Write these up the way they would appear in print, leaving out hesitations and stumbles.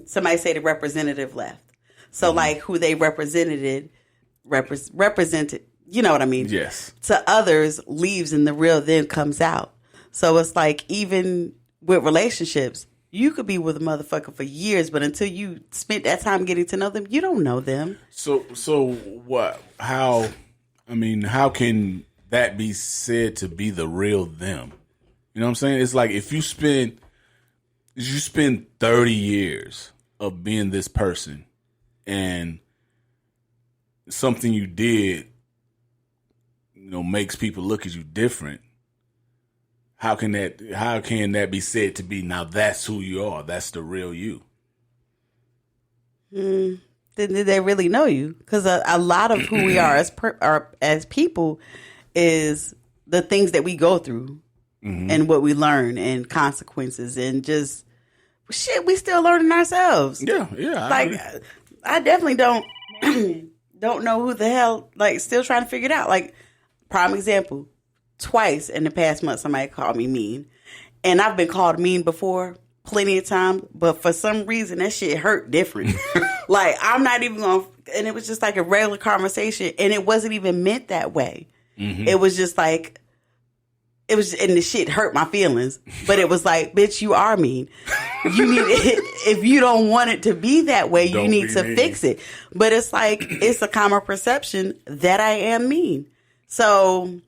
somebody say the representative left. So like who they represented, you know what I mean? Yes. To others leaves and the real them comes out. So it's like even with relationships, you could be with a motherfucker for years, but until you spent that time getting to know them, you don't know them. So what? How can that be said to be the real them? You know what I'm saying? It's like if you spend 30 years of being this person and something you did, makes people look at you different. How can that be said to be, now that's who you are? That's the real you. Did they really know you? Because a lot of who we are as people is the things that we go through and what we learn and consequences and just shit we still learning ourselves. Yeah. I definitely don't know who the hell, still trying to figure it out. Prime example, twice in the past month somebody called me mean. And I've been called mean before plenty of times, but for some reason that shit hurt different. I'm not even going to, and it was just like a regular conversation and it wasn't even meant that way. It was just like, and the shit hurt my feelings, but it was like, bitch, you are mean. You need if you don't want it to be that way, you need to fix it. But it's like, it's a common perception that I am mean. So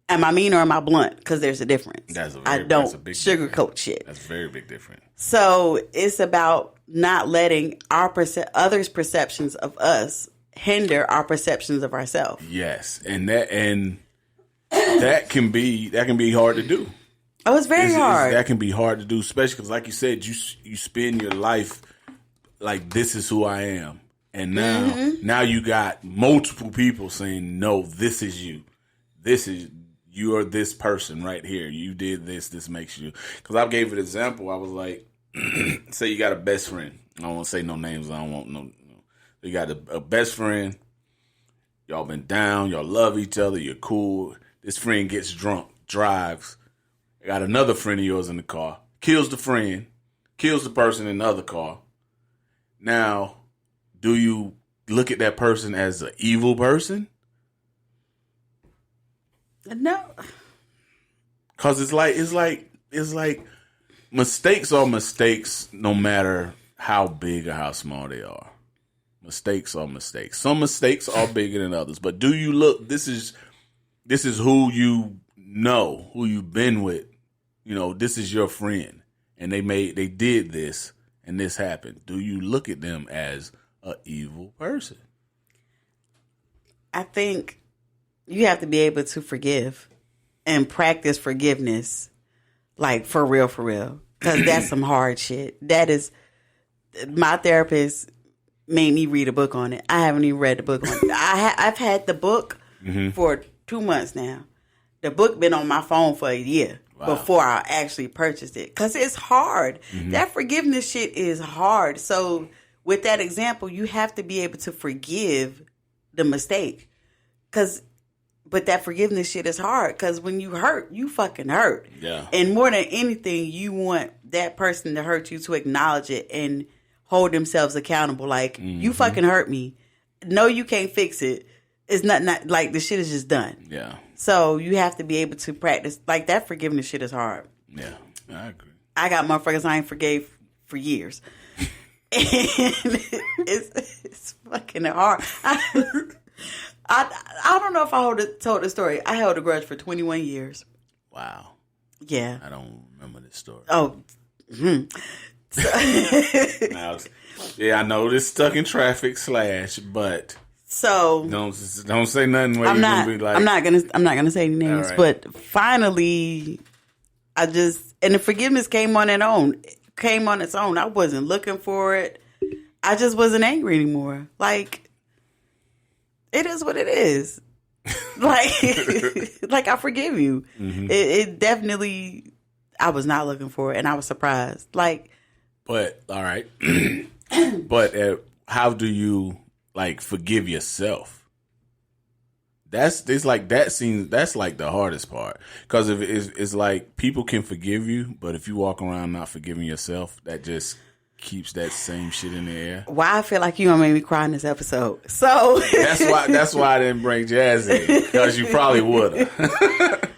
am I mean or am I blunt? Because there's a difference. I don't sugarcoat shit. That's a very big difference. So it's about not letting our others' perceptions of us hinder our perceptions of ourselves. Yes, and that can be hard to do. Oh, it's very hard. That can be hard to do, especially because, like you said, you spend your life like, this is who I am, and now you got multiple people saying, no, this is you. You are this person right here. You did this. This makes you. Because I gave an example. I was like, say you got a best friend. I don't want to say no names. I don't want no. You got a best friend. Y'all been down. Y'all love each other. You're cool. This friend gets drunk, drives. Got another friend of yours in the car. Kills the friend. Kills the person in the other car. Now, do you look at that person as an evil person? No. Cause it's like mistakes are mistakes no matter how big or how small they are. Mistakes are mistakes. Some mistakes are bigger than others. But do you look, this is who you know, who you've been with. This is your friend. And they did this and this happened. Do you look at them as an evil person? I think you have to be able to forgive and practice forgiveness, for real, because that's some hard shit. That is, my therapist made me read a book on it. I haven't even read the book on it. I've had the book for 2 months now. The book been on my phone for a year before I actually purchased it, because it's hard. That forgiveness shit is hard. So with that example, you have to be able to forgive the mistake, but that forgiveness shit is hard, because when you hurt, you fucking hurt. Yeah. And more than anything, you want that person to hurt you to acknowledge it and hold themselves accountable. You fucking hurt me. No, you can't fix it. It's not the shit is just done. Yeah. So you have to be able to practice. That forgiveness shit is hard. Yeah, I agree. I got motherfuckers I ain't forgave for years. And it's fucking hard. I don't know if I told the story. I held a grudge for 21 years. Wow. Yeah. I don't remember this story. Oh. I know this stuck in traffic / but so don't say nothing where I'm you're not, gonna be like, I'm not gonna say any names, right. But finally and the forgiveness came on its own. I wasn't looking for it. I just wasn't angry anymore. It is what it is. I forgive you. It definitely, I was not looking for it, and I was surprised. But all right. But how do you forgive yourself? That's the hardest part, because if it's like people can forgive you, but if you walk around not forgiving yourself, that just keeps that same shit in the air. Why I feel like you gonna make me cry in this episode. So that's why I didn't bring Jazz in, because you probably would have.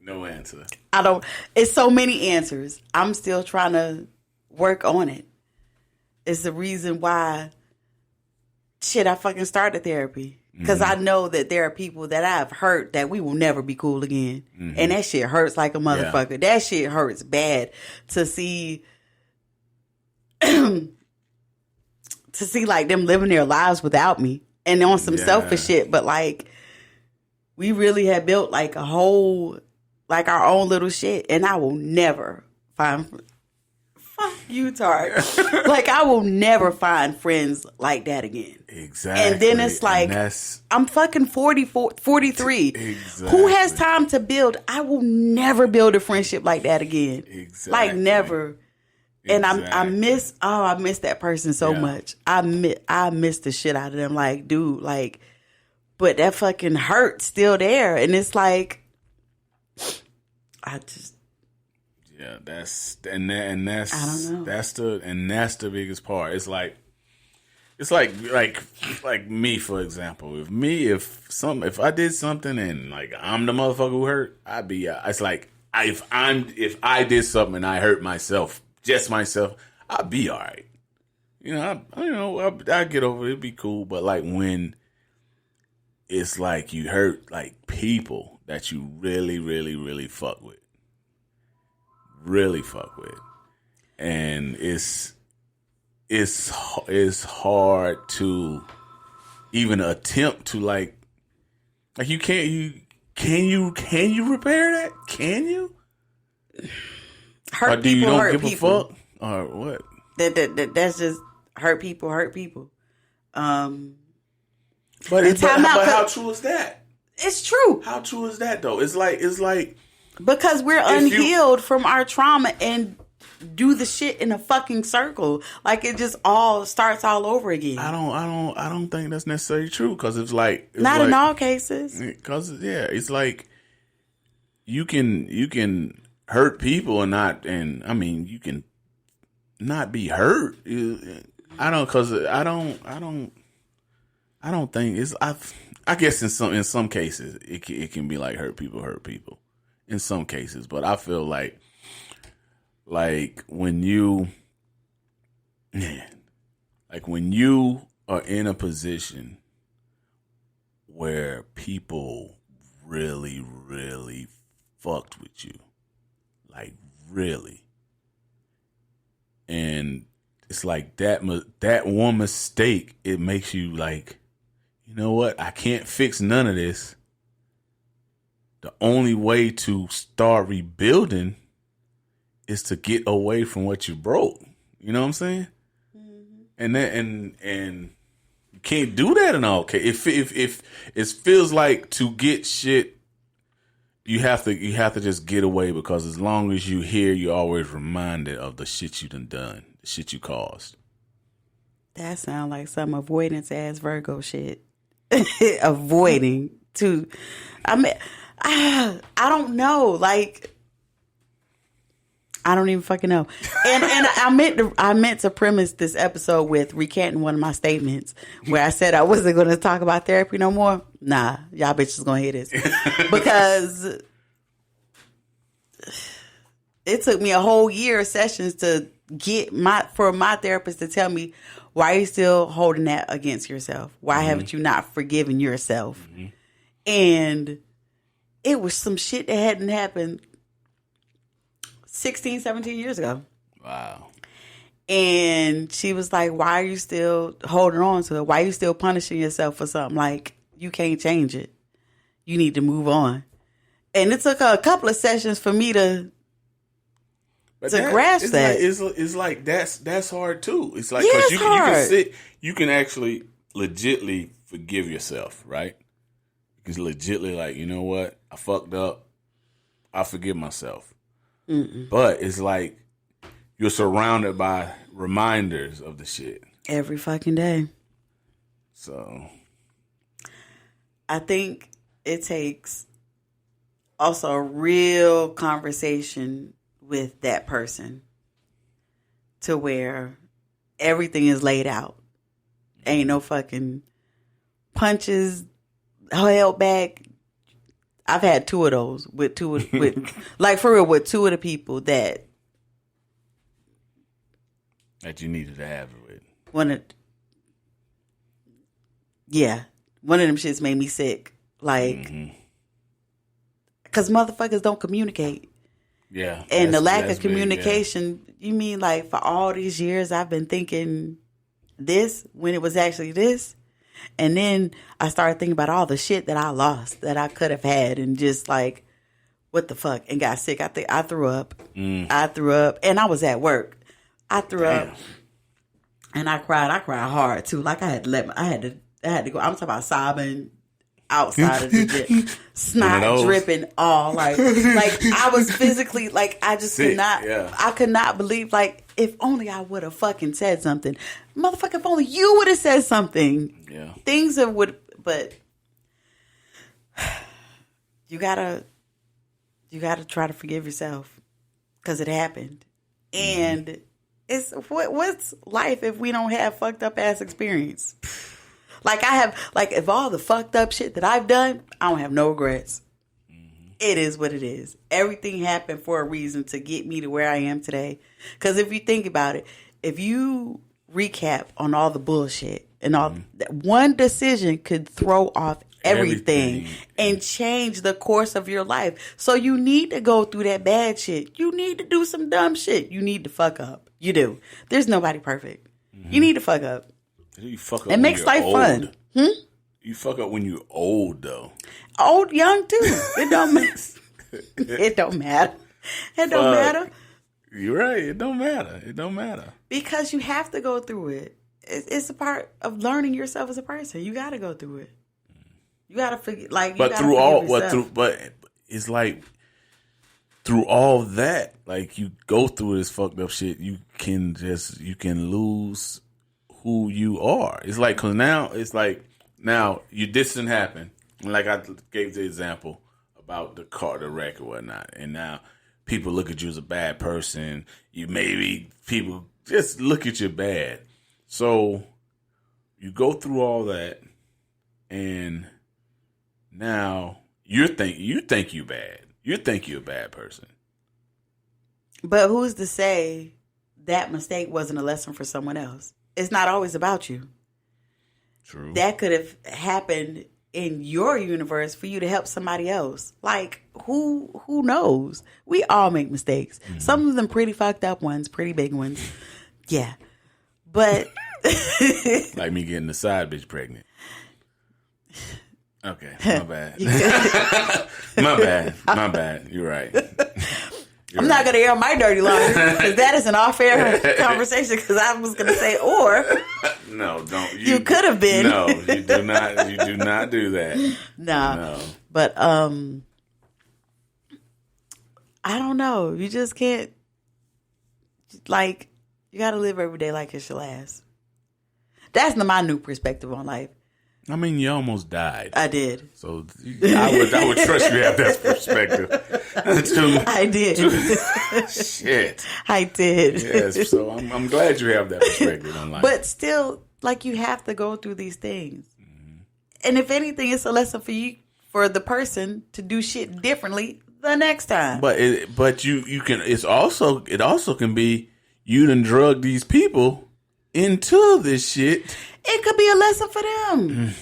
No answer. I don't. It's so many answers. I'm still trying to work on it. It's the reason why. Shit, I fucking started therapy because I know that there are people that I've hurt that we will never be cool again, and that shit hurts like a motherfucker. Yeah. That shit hurts bad to see. To see like them living their lives without me and on some selfish shit, but like we really had built like a whole. Like our own little shit, and I will never find. Fuck you, Tark. Like I will never find friends like that again. Exactly. And then it's like I'm fucking 43. Exactly. Who has time to build? I will never build a friendship like that again. Exactly. Like never. And I miss that person so much. I miss the shit out of them. Like, dude, like, but that fucking hurt's still there, and it's like. That's I don't know. That's the biggest part. It's like me, for example. If I did something and like I'm the motherfucker who hurt, I'd be. It's like if I did something and I hurt myself, just myself, I'd be all right. You know, I get over it. It'd be cool. But like when it's like you hurt like people that you really, really, really fuck with. Really fuck with. And it's hard to even attempt to like you can you repair that? Can you? Hurt or do people, you don't hurt give people. a fuck? Or what? That's just hurt people. But how true is that? It's true. How true is that though? It's like because we're unhealed from our trauma and do the shit in a fucking circle. Like it just all starts all over again. I don't think that's necessarily true because it's not in all cases. Because it's like you can hurt people and you can not be hurt. I don't think it's I guess in some cases it can be like hurt people in some cases, but I feel like when you are in a position where people really, really fucked with you, like really, and it's like that one mistake, it makes you like, you know what? I can't fix none of this. The only way to start rebuilding is to get away from what you broke. You know what I'm saying? Mm-hmm. And you can't do that in all cases. If it feels like to get shit, you have to just get away, because as long as you here, you're always reminded of the shit you done, the shit you caused. That sounds like some avoidance ass Virgo shit. Avoiding to, I mean, I don't know. Like, I don't even fucking know. And I meant to premise this episode with recanting one of my statements where I said I wasn't going to talk about therapy no more. Nah, y'all bitches gonna hear this because it took me a whole year of sessions to get my therapist to tell me, why are you still holding that against yourself? Why haven't you not forgiven yourself? Mm-hmm. And it was some shit that hadn't happened 16, 17 years ago. Wow. And she was like, why are you still holding on to it? Why are you still punishing yourself for something? Like, you can't change it. You need to move on. And it took a couple of sessions for me to grasp that. It's like that's hard too. It's like, because you can actually legitly forgive yourself, right? You can legitly, like, you know what? I fucked up. I forgive myself. Mm-mm. But it's like you're surrounded by reminders of the shit every fucking day. So I think it takes also a real conversation with that person to where everything is laid out. Ain't no fucking punches held back. I've had two of those with like for real, with two of the people that you needed to have it with. One of them shits made me sick. Like, because motherfuckers don't communicate. Yeah. And the lack of communication, big, you mean like for all these years I've been thinking this when it was actually this? And then I started thinking about all the shit that I lost that I could have had and just like, what the fuck? And got sick. I think I threw up. I threw up. And I was at work. I threw up. And I cried. I cried hard too. Like I had to go. I'm talking about sobbing outside of the gym. Snot dripping all like I was physically like I just sick, could not I could not believe like if only I would have fucking said something. Motherfucker, if only you would have said something. Yeah. Things that would but you gotta try to forgive yourself because it happened. And it's what's life if we don't have fucked up ass experience? Like I have, like if all the fucked up shit that I've done, I don't have no regrets. It is what it is. Everything happened for a reason to get me to where I am today. Because if you think about it, if you recap on all the bullshit and all that, one decision could throw off everything and change the course of your life. So you need to go through that bad shit. You need to do some dumb shit. You need to fuck up. You do. There's nobody perfect. You need to fuck up. You fuck up. It makes life fun. You fuck up when you're old, though. Old, young too. It don't matter. It don't matter. It don't matter. You're right. It don't matter. It don't matter because you have to go through it. It's a part of learning yourself as a person. You got to go through it. You got to forget. Like, but through all, but it's like through all that, like you go through this fucked up shit. You can lose who you are. It's like, because now it's like, now this didn't happen. Like I gave the example about the wreck or whatnot. And now people look at you as a bad person. People just look at you bad. So you go through all that and now you think you bad. You think you're a bad person. But who's to say that mistake wasn't a lesson for someone else? It's not always about you. True. That could have happened in your universe for you to help somebody else. Like, who knows? We all make mistakes. Some of them pretty fucked up ones, pretty big ones. Yeah. But like me getting the side bitch pregnant. Okay, my bad. My bad. You're right. I'm not going to air my dirty laundry because that is an off-air conversation because I was going to say, or... No, don't. You could have been. No, you do not. You do not do that. No. But, I don't know. You just can't... Like, you got to live every day like it's your last. That's my new perspective on life. I mean, you almost died. I did. So I would trust you have that perspective. I did. Shit. I did. Yes. So I'm glad you have that perspective on life. But still, like, you have to go through these things. And if anything, it's a lesson for you, for the person to do shit differently the next time. But you can. It also can be you done drug these people into this shit. It could be a lesson for them.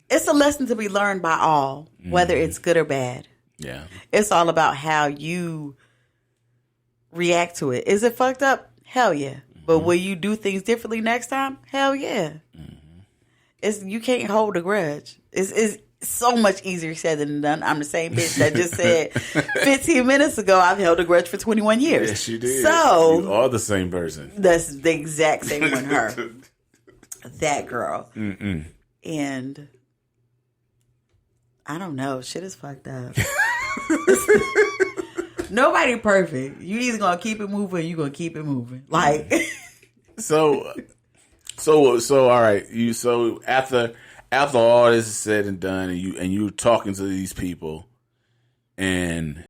It's a lesson to be learned by all, whether it's good or bad. Yeah. It's all about how you react to it. Is it fucked up? Hell yeah. But will you do things differently next time? Hell yeah. You can't hold a grudge. It's so much easier said than done. I'm the same bitch that just said 15 minutes ago I've held a grudge for 21 years. Yes, you did. So you are the same person. That's the exact same one. Her. That girl. And I don't know. Shit is fucked up. Nobody perfect. You either gonna keep it moving or you gonna keep it moving. Like So all right. After all this is said and done and you're talking to these people, and